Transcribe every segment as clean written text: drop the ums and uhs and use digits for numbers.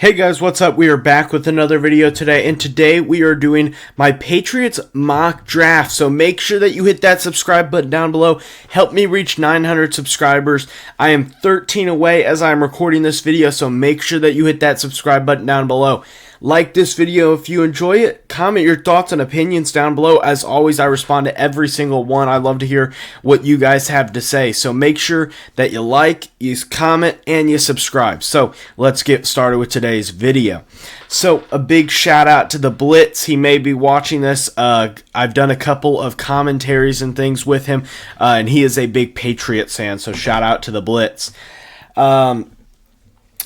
Hey guys, what's up? We are back with another video today, and today we are doing my Patriots mock draft. So make sure that you hit that subscribe button down below. Help me reach 900 subscribers. I am 13 away as I'm recording this video, so make sure that you hit that subscribe button down below. Like this video if you enjoy it. Comment your thoughts and opinions down below. As always, I respond to every single one. I love to hear what you guys have to say. So make sure that you like, you comment, and you subscribe. So let's get started with today's video. So a big shout out to the Blitz. He may be watching this. I've done a couple of commentaries and things with him, and he is a big Patriots fan. So shout out to the Blitz.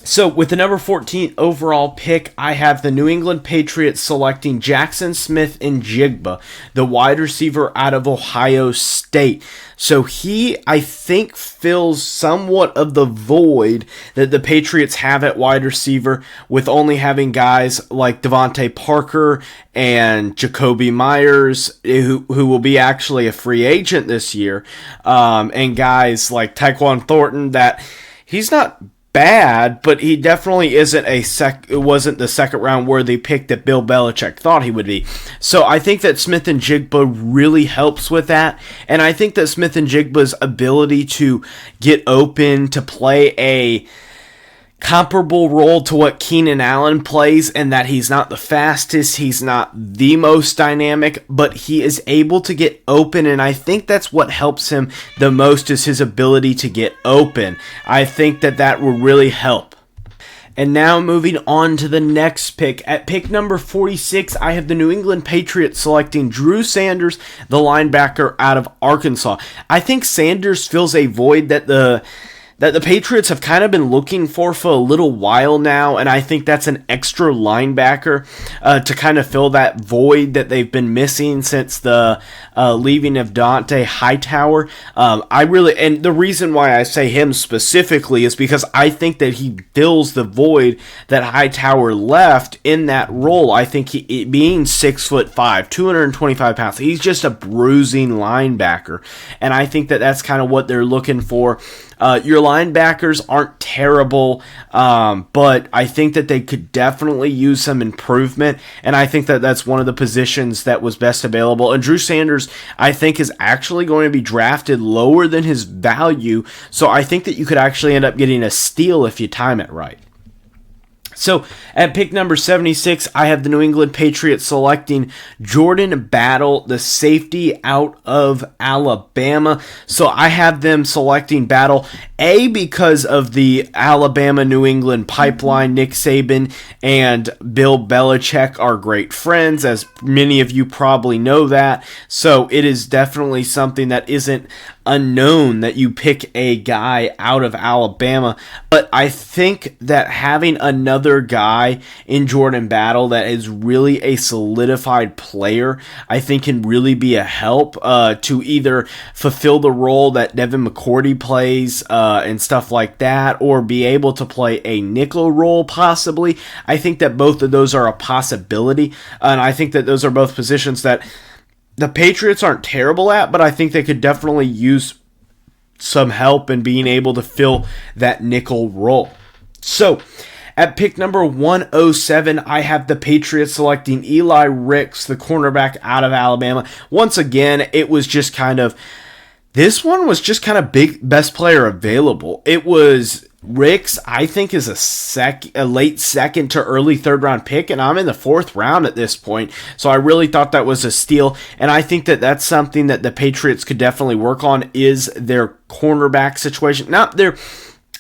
So with the number 14 overall pick, I have the New England Patriots selecting Jackson Smith-Njigba, the wide receiver out of Ohio State. So he, I think, fills somewhat of the void that the Patriots have at wide receiver with only having guys like Devontae Parker and Jacoby Myers, who will be actually a free agent this year, and guys like Tyquan Thornton that he's not bad, but he definitely wasn't the second round worthy pick that Bill Belichick thought he would be. So I think that Smith-Njigba really helps with that, and I think that Smith-Njigba's ability to get open, to play a comparable role to what Keenan Allen plays, and that he's not the fastest, he's not the most dynamic, but he is able to get open, and I think that's what helps him the most is his ability to get open. I think that will really help. And now moving on to the next pick. At pick number 46, I have the New England Patriots selecting Drew Sanders, the linebacker out of Arkansas. I think Sanders fills a void that the Patriots have kind of been looking for a little while now, and I think that's an extra linebacker to kind of fill that void that they've been missing since the leaving of Dante Hightower. And the reason why I say him specifically is because I think that he fills the void that Hightower left in that role. I think he, being 6'5", 225 pounds, he's just a bruising linebacker, and I think that that's kind of what they're looking for. Your linebackers aren't terrible, but I think that they could definitely use some improvement, and I think that that's one of the positions that was best available. And Drew Sanders, I think, is actually going to be drafted lower than his value, so I think that you could actually end up getting a steal if you time it right. So, at pick number 76, I have the New England Patriots selecting Jordan Battle, the safety out of Alabama. So, I have them selecting Battle, A, because of the Alabama-New England pipeline. Nick Saban and Bill Belichick are great friends, as many of you probably know that. So, it is definitely something that isn't unknown that you pick a guy out of Alabama, but I think that having another guy in Jordan Battle that is really a solidified player, I think can really be a help to either fulfill the role that Devin McCourty plays and stuff like that, or be able to play a nickel role possibly. I think that both of those are a possibility, and I think that those are both positions that the Patriots aren't terrible at, but I think they could definitely use some help in being able to fill that nickel role. So, at pick number 107, I have the Patriots selecting Eli Ricks, the cornerback out of Alabama. Once again, it was just kind of, this one was just kind of best player available. It was Ricks, I think, is a late second to early third round pick, and I'm in the fourth round at this point, so I really thought that was a steal, and I think that that's something that the Patriots could definitely work on, is their cornerback situation.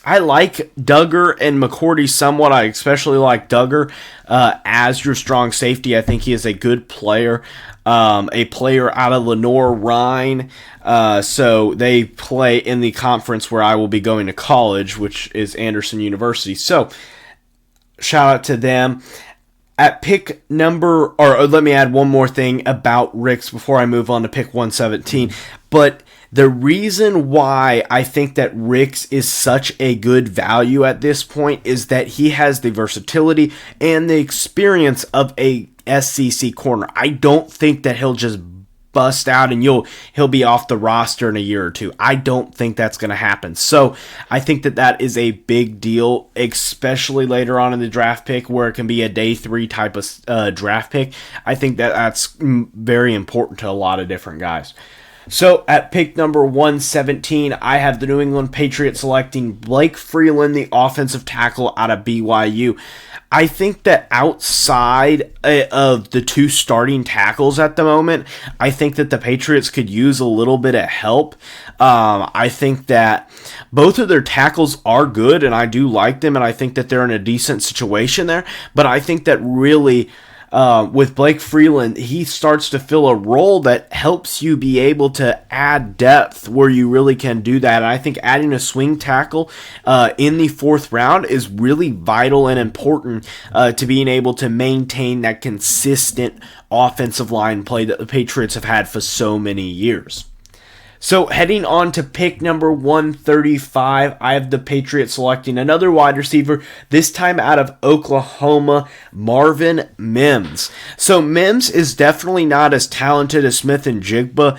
I like Duggar and McCourty somewhat. I especially like Duggar as your strong safety. I think he is a good player, a player out of Lenoir-Rhyne. So they play in the conference where I will be going to college, which is Anderson University. So shout out to them. At pick number, or let me add one more thing about Ricks before I move on to pick 117. But the reason why I think that Ricks is such a good value at this point is that he has the versatility and the experience of a SEC corner. I don't think that he'll just bust out and he'll be off the roster in a year or two. I don't think that's going to happen. So I think that is a big deal, especially later on in the draft pick where it can be a day 3 type of draft pick. I think that's very important to a lot of different guys. So at pick number 117, I have the New England Patriots selecting Blake Freeland, the offensive tackle out of BYU. I think that outside of the 2 starting tackles at the moment, I think that the Patriots could use a little bit of help. I think that both of their tackles are good, and I do like them, and I think that they're in a decent situation there. But I think that really, with Blake Freeland, he starts to fill a role that helps you be able to add depth where you really can do that. And I think adding a swing tackle in the 4th round is really vital and important to being able to maintain that consistent offensive line play that the Patriots have had for so many years. So heading on to pick number 135, I have the Patriots selecting another wide receiver, this time out of Oklahoma, Marvin Mims. So Mims is definitely not as talented as Smith-Njigba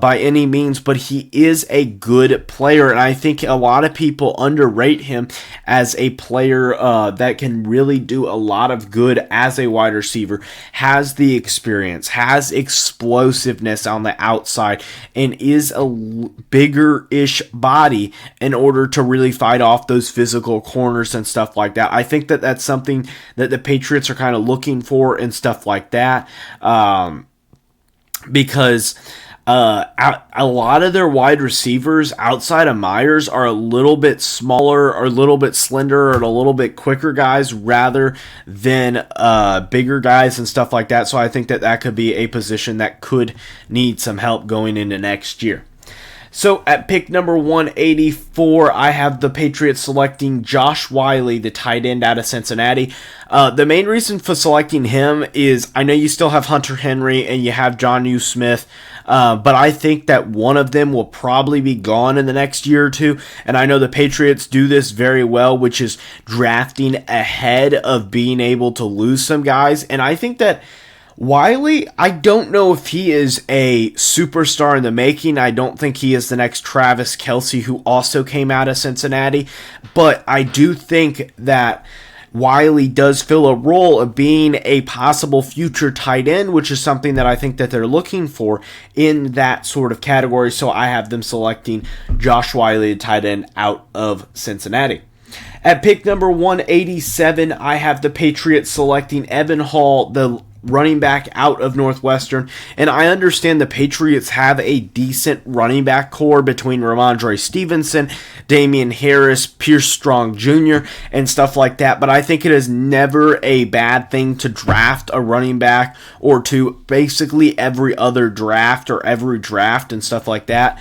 by any means, but he is a good player, and I think a lot of people underrate him as a player that can really do a lot of good as a wide receiver, has the experience, has explosiveness on the outside, and is a bigger-ish body in order to really fight off those physical corners and stuff like that. I think that that's something that the Patriots are kind of looking for and stuff like that, because a lot of their wide receivers outside of Myers are a little bit smaller or a little bit slender or a little bit quicker guys rather than bigger guys and stuff like that. So I think that could be a position that could need some help going into next year. So at pick number 184, I have the Patriots selecting Josh Whyle, the tight end out of Cincinnati. The main reason for selecting him is I know you still have Hunter Henry and you have Jonnu Smith, but I think that one of them will probably be gone in the next year or two. And I know the Patriots do this very well, which is drafting ahead of being able to lose some guys. And I think that Whyle, I don't know if he is a superstar in the making. I don't think he is the next Travis Kelce, who also came out of Cincinnati. But I do think that Whyle does fill a role of being a possible future tight end, which is something that I think that they're looking for in that sort of category. So I have them selecting Josh Whyle, the tight end out of Cincinnati. At pick number 187, I have the Patriots selecting Evan Hall, the running back out of Northwestern, and I understand the Patriots have a decent running back core between Ramondre Stevenson, Damian Harris, Pierce Strong Jr., and stuff like that, but I think it is never a bad thing to draft a running back or to basically every other draft or every draft and stuff like that.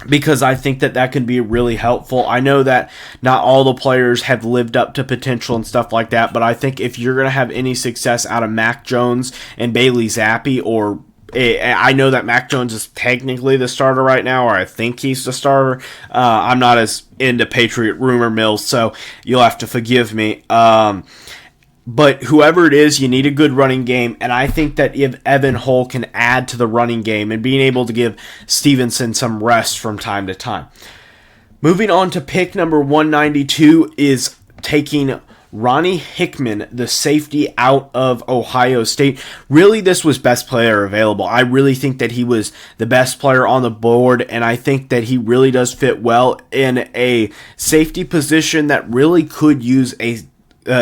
Because I think that can be really helpful. I know that not all the players have lived up to potential and stuff like that, but I think if you're going to have any success out of Mac Jones and Bailey Zappi, or I know that Mac Jones is technically the starter right now, or I think he's the starter. I'm not as into Patriot rumor mills, so you'll have to forgive me. But whoever it is, you need a good running game, and I think that if Evan Hull can add to the running game and being able to give Stevenson some rest from time to time. Moving on to pick number 192 is taking Ronnie Hickman, the safety out of Ohio State. Really, this was best player available. I really think that he was the best player on the board, and I think that he really does fit well in a safety position that really could use a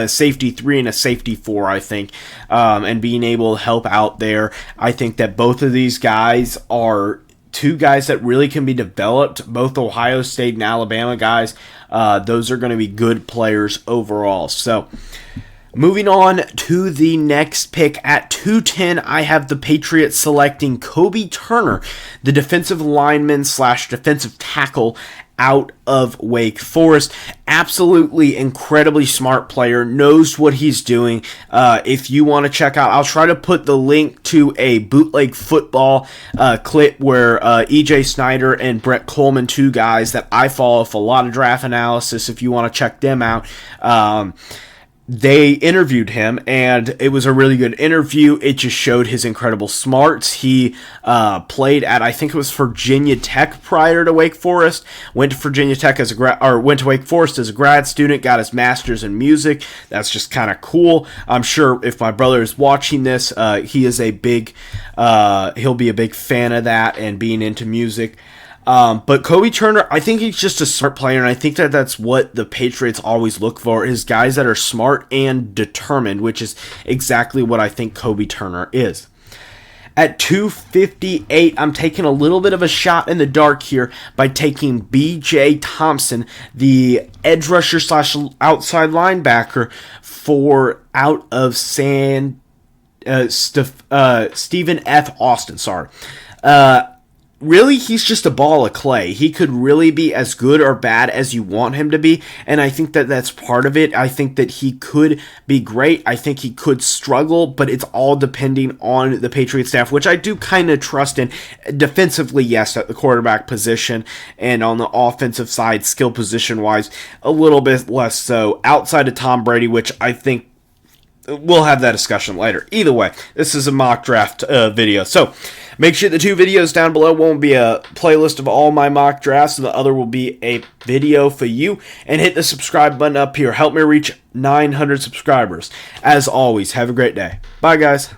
safety 3 and a safety 4, I think, and being able to help out there. I think that both of these guys are two guys that really can be developed, both Ohio State and Alabama guys. Those are going to be good players overall. So moving on to the next pick at 210, I have the Patriots selecting Kobe Turner, the defensive lineman / defensive tackle out of Wake Forest. Absolutely incredibly smart player, knows what he's doing. If you want to check out, I'll try to put the link to a bootleg football clip where EJ Snyder and Brett Coleman, two guys that I follow for a lot of draft analysis, if you want to check them out. they interviewed him, and it was a really good interview. It just showed his incredible smarts. He played at, I think it was Virginia Tech prior to Wake Forest. Went to Virginia Tech as went to Wake Forest as a grad student. Got his master's in music. That's just kind of cool. I'm sure if my brother is watching this, he is a big, he'll be a big fan of that and being into music. But Kobe Turner, I think he's just a smart player, and I think that that's what the Patriots always look for, is guys that are smart and determined, which is exactly what I think Kobe Turner is. At 258, I'm taking a little bit of a shot in the dark here by taking B.J. Thompson, the edge rusher / outside linebacker out of Stephen F. Austin. Sorry. Really, he's just a ball of clay. He could really be as good or bad as you want him to be, and I think that that's part of it. I think that he could be great. I think he could struggle, but it's all depending on the Patriots staff, which I do kind of trust in. Defensively, yes, at the quarterback position, and on the offensive side, skill position-wise, a little bit less so. Outside of Tom Brady, which I think we'll have that discussion later. Either way, this is a mock draft video. So make sure the two videos down below, one will be a playlist of all my mock drafts, and the other will be a video for you. And hit the subscribe button up here. Help me reach 900 subscribers. As always, have a great day. Bye, guys.